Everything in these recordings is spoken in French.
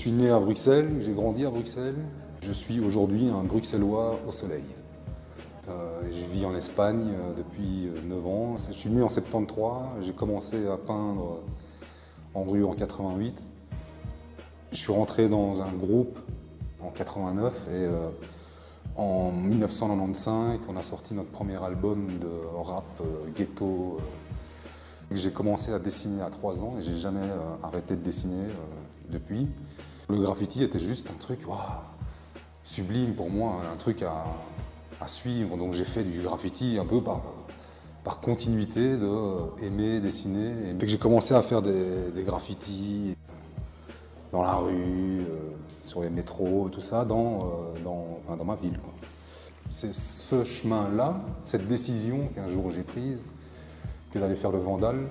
suis né à Bruxelles, j'ai grandi à Bruxelles. Je suis aujourd'hui un Bruxellois au soleil. Je vis en Espagne depuis 9 ans. Je suis né en 73, j'ai commencé à peindre en rue en 88. Je suis rentré dans un groupe en 89 et en 1995, on a sorti notre premier album de rap ghetto. J'ai commencé à dessiner à 3 ans et j'ai jamais arrêté de dessiner depuis. Le graffiti était juste un truc sublime pour moi, un truc à suivre. Donc j'ai fait du graffiti un peu par continuité de aimer dessiner. Et dès que j'ai commencé à faire des graffitis dans la rue, sur les métros, tout ça, dans ma ville. C'est ce chemin-là, cette décision qu'un jour j'ai prise, que d'aller faire le Vandal,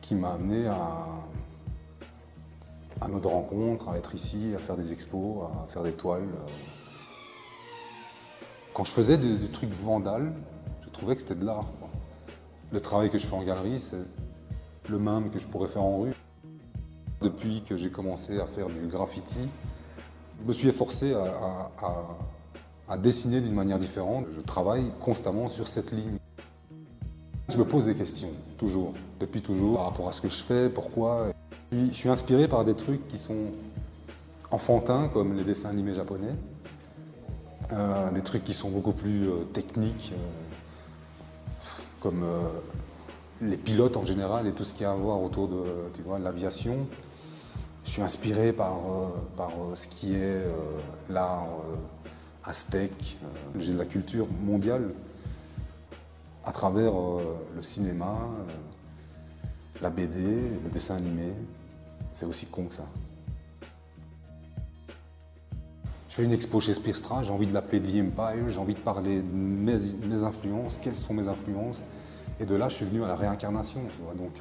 qui m'a amené à notre rencontre, à être ici, à faire des expos, à faire des toiles. Quand je faisais du truc Vandal, je trouvais que c'était de l'art. Le travail que je fais en galerie, c'est le même que je pourrais faire en rue. Depuis que j'ai commencé à faire du graffiti, je me suis efforcé à dessiner d'une manière différente. Je travaille constamment sur cette ligne. Je me pose des questions, toujours, depuis toujours, par rapport à ce que je fais, pourquoi. Je suis inspiré par des trucs qui sont enfantins, comme les dessins animés japonais, des trucs qui sont beaucoup plus techniques, comme les pilotes en général et tout ce qui a à voir autour de l'aviation. Je suis inspiré par ce qui est l'art aztèque. J'ai de la culture mondiale à travers le cinéma, la BD, le dessin animé. C'est aussi con que ça. Je fais une expo chez Spirstra, j'ai envie de l'appeler The Empire, j'ai envie de parler de mes influences, quelles sont mes influences. Et de là, je suis venu à la réincarnation. Tu vois. Donc,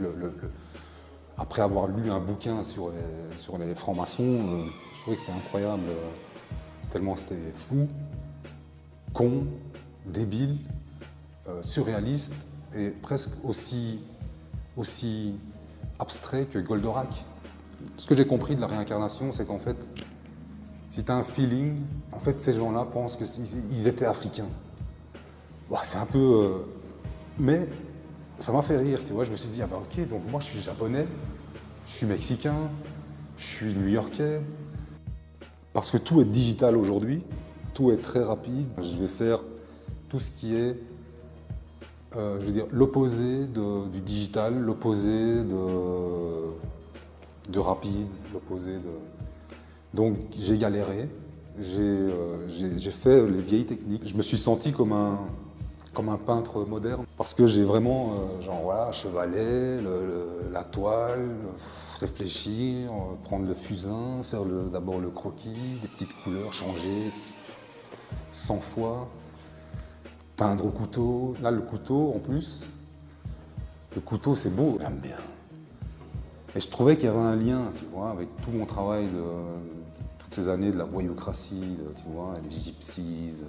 après avoir lu un bouquin sur les francs-maçons, je trouvais que c'était incroyable, tellement c'était fou, con, débile, surréaliste et presque aussi abstrait que Goldorak. Ce que j'ai compris de la réincarnation, c'est qu'en fait, si tu as un feeling, en fait, ces gens-là pensent qu'ils étaient africains. Bon, c'est un peu... mais ça m'a fait rire, tu vois. Je me suis dit, ah bah ok, donc moi je suis japonais, je suis mexicain, je suis new-yorkais. Parce que tout est digital aujourd'hui, tout est très rapide. Je vais faire tout ce qui est, je veux dire, l'opposé du digital, l'opposé de rapide, l'opposé de... Donc j'ai galéré, j'ai fait les vieilles techniques. Je me suis senti comme un peintre moderne parce que j'ai vraiment, chevalet, la toile, réfléchir, prendre le fusain, faire d'abord le croquis, des petites couleurs, changer 100 fois, peindre au couteau. Là, le couteau, en plus, le couteau, c'est beau, j'aime bien. Et je trouvais qu'il y avait un lien, tu vois, avec tout mon travail de toutes ces années de la voyoucratie, tu vois, les gypsies.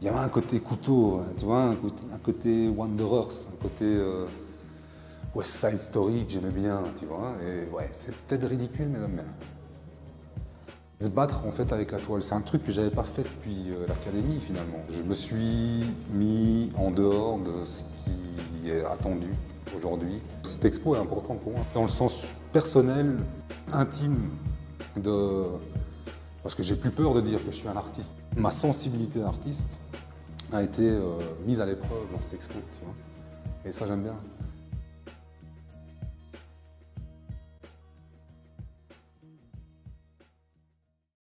Il y avait un côté couteau, tu vois, un côté Wanderers, un côté West Side Story que j'aimais bien, tu vois. Et ouais, c'est peut-être ridicule, mais j'aime bien. Se battre en fait avec la toile, c'est un truc que j'avais pas fait depuis l'académie finalement. Je me suis mis en dehors de ce qui est attendu aujourd'hui. Cette expo est importante pour moi, dans le sens personnel, intime, parce que j'ai plus peur de dire que je suis un artiste. Ma sensibilité d'artiste a été mise à l'épreuve dans cette expo, tu vois. Et ça, j'aime bien.